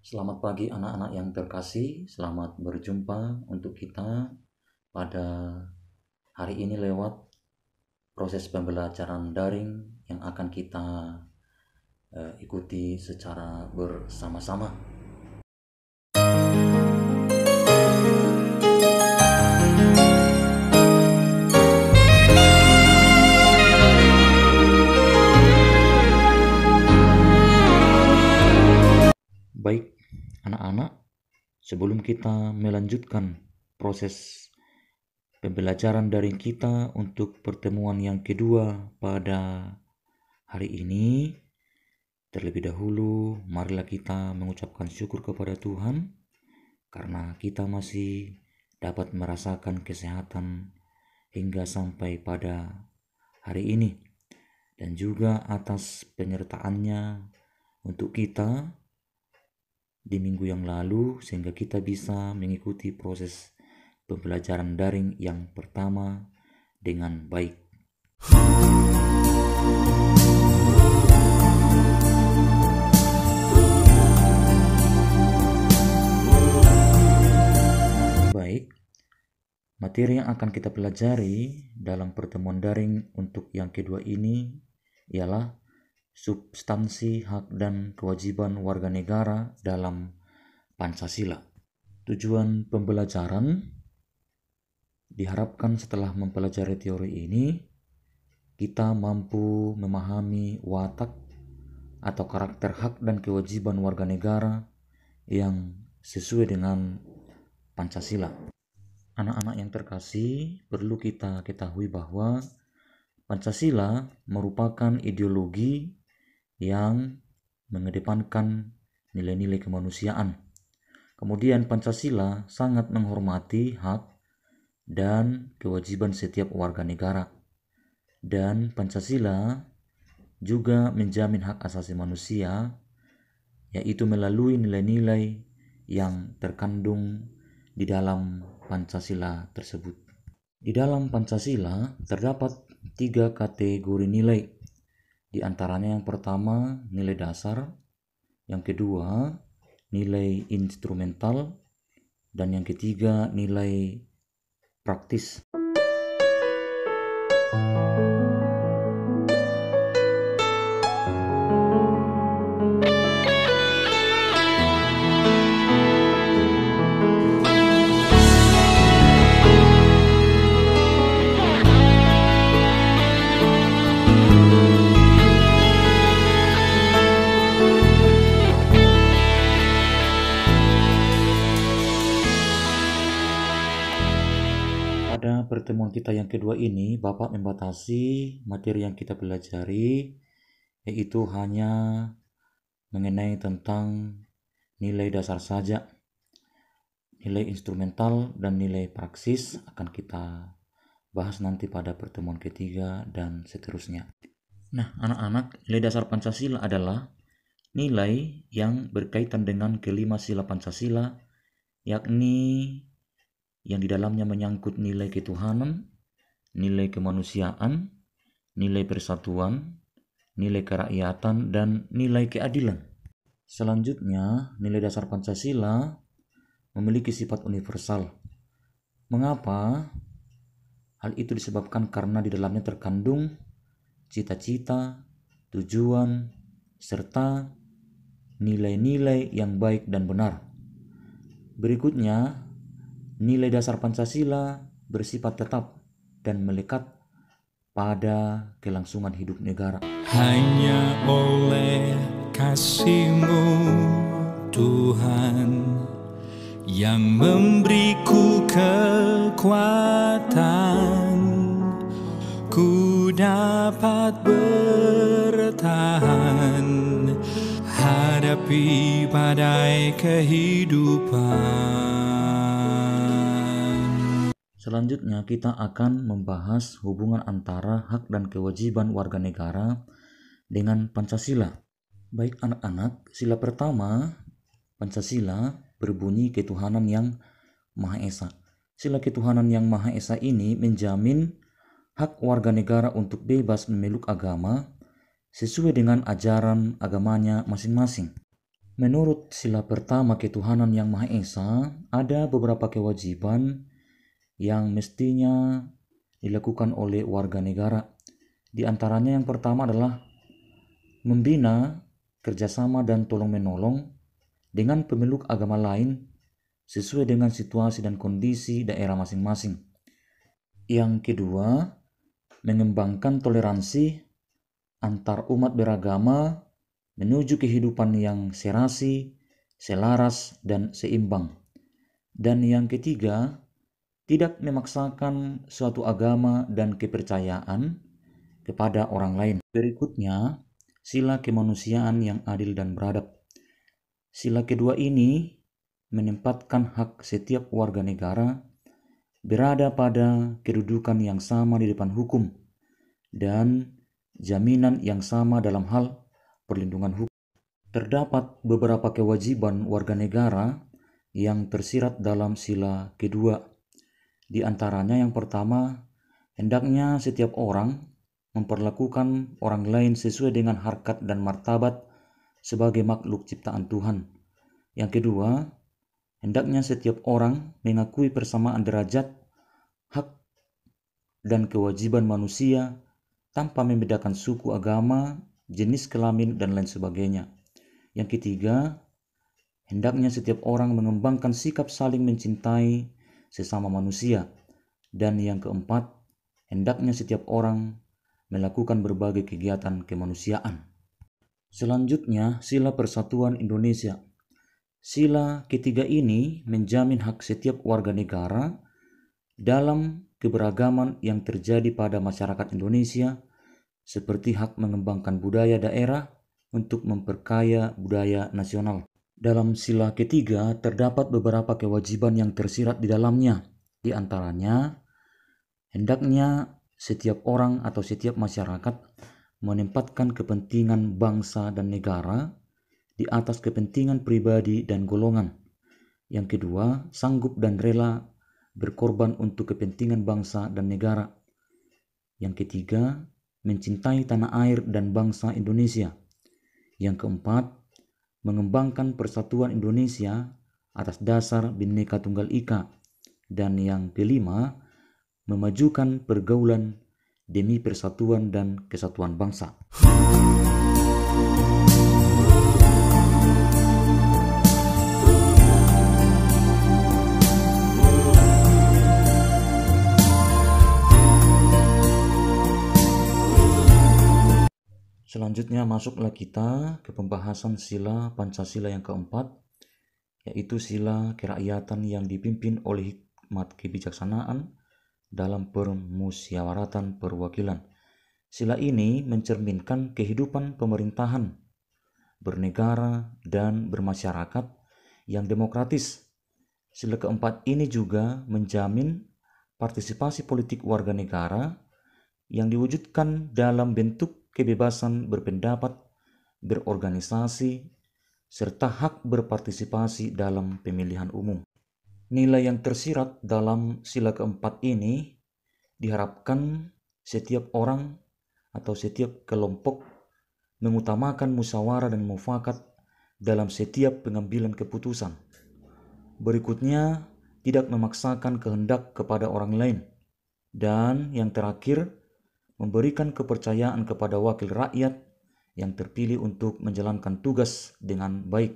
Selamat pagi anak-anak yang terkasih, selamat berjumpa untuk kita pada hari ini lewat proses pembelajaran daring yang akan kita ikuti secara bersama-sama. Baik anak-anak, sebelum kita melanjutkan proses pembelajaran daring kita untuk pertemuan yang kedua pada hari ini, terlebih dahulu marilah kita mengucapkan syukur kepada Tuhan karena kita masih dapat merasakan kesehatan hingga sampai pada hari ini, dan juga atas penyertaannya untuk kita di minggu yang lalu sehingga kita bisa mengikuti proses pembelajaran daring yang pertama dengan baik. Baik, materi yang akan kita pelajari dalam pertemuan daring untuk yang kedua ini ialah substansi hak dan kewajiban warga negara dalam Pancasila. Tujuan pembelajaran diharapkan setelah mempelajari teori ini, kita mampu memahami watak atau karakter hak dan kewajiban warga negara yang sesuai dengan Pancasila. Anak-anak yang terkasih, perlu kita ketahui bahwa Pancasila merupakan ideologi yang mengedepankan nilai-nilai kemanusiaan. Kemudian Pancasila sangat menghormati hak dan kewajiban setiap warga negara. Dan Pancasila juga menjamin hak asasi manusia, yaitu melalui nilai-nilai yang terkandung di dalam Pancasila tersebut. Di dalam Pancasila terdapat 3 kategori nilai. Di antaranya yang pertama nilai dasar, yang kedua nilai instrumental, dan yang ketiga nilai praktis. Pada pertemuan kita yang kedua ini, Bapak membatasi materi yang kita pelajari, yaitu hanya mengenai tentang nilai dasar saja. Nilai instrumental dan nilai praksis akan kita bahas nanti pada pertemuan ketiga dan seterusnya. Nah, anak-anak, nilai dasar Pancasila adalah nilai yang berkaitan dengan kelima sila Pancasila, yakni yang di dalamnya menyangkut nilai ketuhanan, nilai kemanusiaan, nilai persatuan, nilai kerakyatan, dan nilai keadilan. Selanjutnya, nilai dasar Pancasila memiliki sifat universal. Mengapa? Hal itu disebabkan karena di dalamnya terkandung cita-cita, tujuan, serta nilai-nilai yang baik dan benar. Berikutnya, nilai dasar Pancasila bersifat tetap dan melekat pada kelangsungan hidup negara. Hanya oleh kasih-Mu Tuhan yang memberiku kekuatan, ku dapat bertahan hadapi badai kehidupan. Selanjutnya kita akan membahas hubungan antara hak dan kewajiban warga negara dengan Pancasila. Baik anak-anak, sila pertama Pancasila berbunyi ketuhanan yang Maha Esa. Sila ketuhanan yang Maha Esa ini menjamin hak warga negara untuk bebas memeluk agama sesuai dengan ajaran agamanya masing-masing. Menurut sila pertama ketuhanan yang Maha Esa, ada beberapa kewajiban yang mestinya dilakukan oleh warga negara. Di antaranya yang pertama adalah membina kerjasama dan tolong-menolong dengan pemeluk agama lain sesuai dengan situasi dan kondisi daerah masing-masing. Yang kedua, mengembangkan toleransi antar umat beragama menuju kehidupan yang serasi, selaras, dan seimbang. Dan yang ketiga, tidak memaksakan suatu agama dan kepercayaan kepada orang lain. Berikutnya, sila kemanusiaan yang adil dan beradab. Sila kedua ini menempatkan hak setiap warga negara berada pada kedudukan yang sama di depan hukum dan jaminan yang sama dalam hal perlindungan hukum. Terdapat beberapa kewajiban warga negara yang tersirat dalam sila kedua. Di antaranya yang pertama, hendaknya setiap orang memperlakukan orang lain sesuai dengan harkat dan martabat sebagai makhluk ciptaan Tuhan. Yang kedua, hendaknya setiap orang mengakui persamaan derajat, hak, dan kewajiban manusia tanpa membedakan suku, agama, jenis kelamin, dan lain sebagainya. Yang ketiga, hendaknya setiap orang mengembangkan sikap saling mencintai sesama manusia. Dan yang keempat, hendaknya setiap orang melakukan berbagai kegiatan kemanusiaan. Selanjutnya, sila persatuan Indonesia. Sila ketiga ini menjamin hak setiap warga negara dalam keberagaman yang terjadi pada masyarakat Indonesia, seperti hak mengembangkan budaya daerah untuk memperkaya budaya nasional. Dalam sila ketiga terdapat beberapa kewajiban yang tersirat di dalamnya. Di antaranya, hendaknya setiap orang atau setiap masyarakat menempatkan kepentingan bangsa dan negara di atas kepentingan pribadi dan golongan. Yang kedua, sanggup dan rela berkorban untuk kepentingan bangsa dan negara. Yang ketiga, mencintai tanah air dan bangsa Indonesia. Yang keempat, mengembangkan persatuan Indonesia atas dasar Bhinneka Tunggal Ika. Dan yang kelima, memajukan pergaulan demi persatuan dan kesatuan bangsa. Selanjutnya masuklah kita ke pembahasan sila Pancasila yang keempat, yaitu sila kerakyatan yang dipimpin oleh hikmat kebijaksanaan dalam permusyawaratan perwakilan. Sila ini mencerminkan kehidupan pemerintahan, bernegara, dan bermasyarakat yang demokratis. Sila keempat ini juga menjamin partisipasi politik warga negara yang diwujudkan dalam bentuk kebebasan berpendapat, berorganisasi, serta hak berpartisipasi dalam pemilihan umum. Nilai yang tersirat dalam sila keempat ini diharapkan setiap orang atau setiap kelompok mengutamakan musyawarah dan mufakat dalam setiap pengambilan keputusan. Berikutnya, tidak memaksakan kehendak kepada orang lain. Dan yang terakhir, memberikan kepercayaan kepada wakil rakyat yang terpilih untuk menjalankan tugas dengan baik.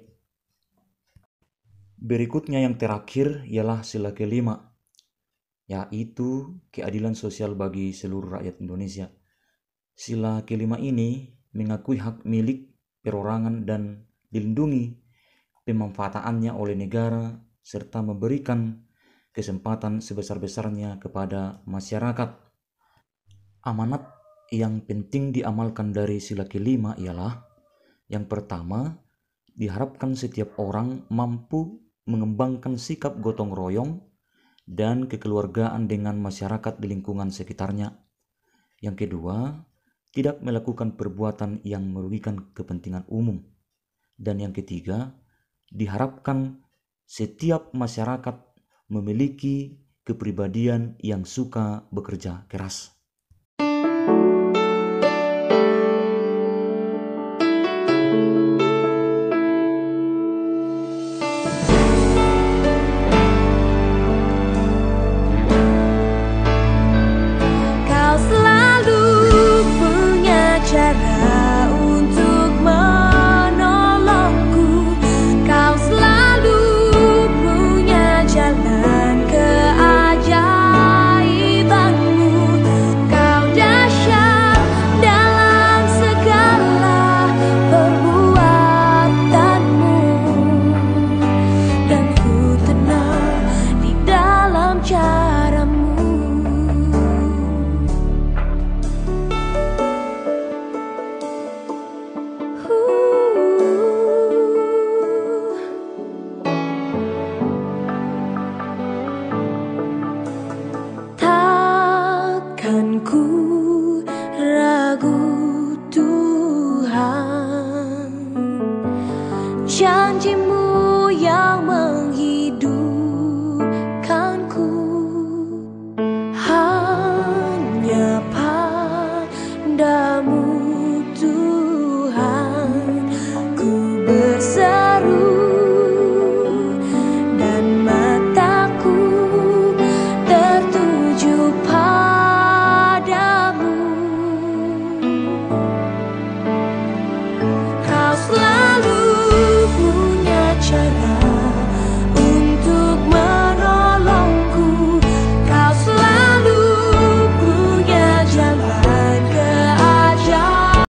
Berikutnya yang terakhir ialah sila kelima, yaitu keadilan sosial bagi seluruh rakyat Indonesia. Sila kelima ini mengakui hak milik perorangan dan dilindungi pemanfaataannya oleh negara serta memberikan kesempatan sebesar-besarnya kepada masyarakat. Amanat yang penting diamalkan dari sila kelima ialah yang pertama, diharapkan setiap orang mampu mengembangkan sikap gotong royong dan kekeluargaan dengan masyarakat di lingkungan sekitarnya. Yang kedua, tidak melakukan perbuatan yang merugikan kepentingan umum. Dan yang ketiga, diharapkan setiap masyarakat memiliki kepribadian yang suka bekerja keras. bersama.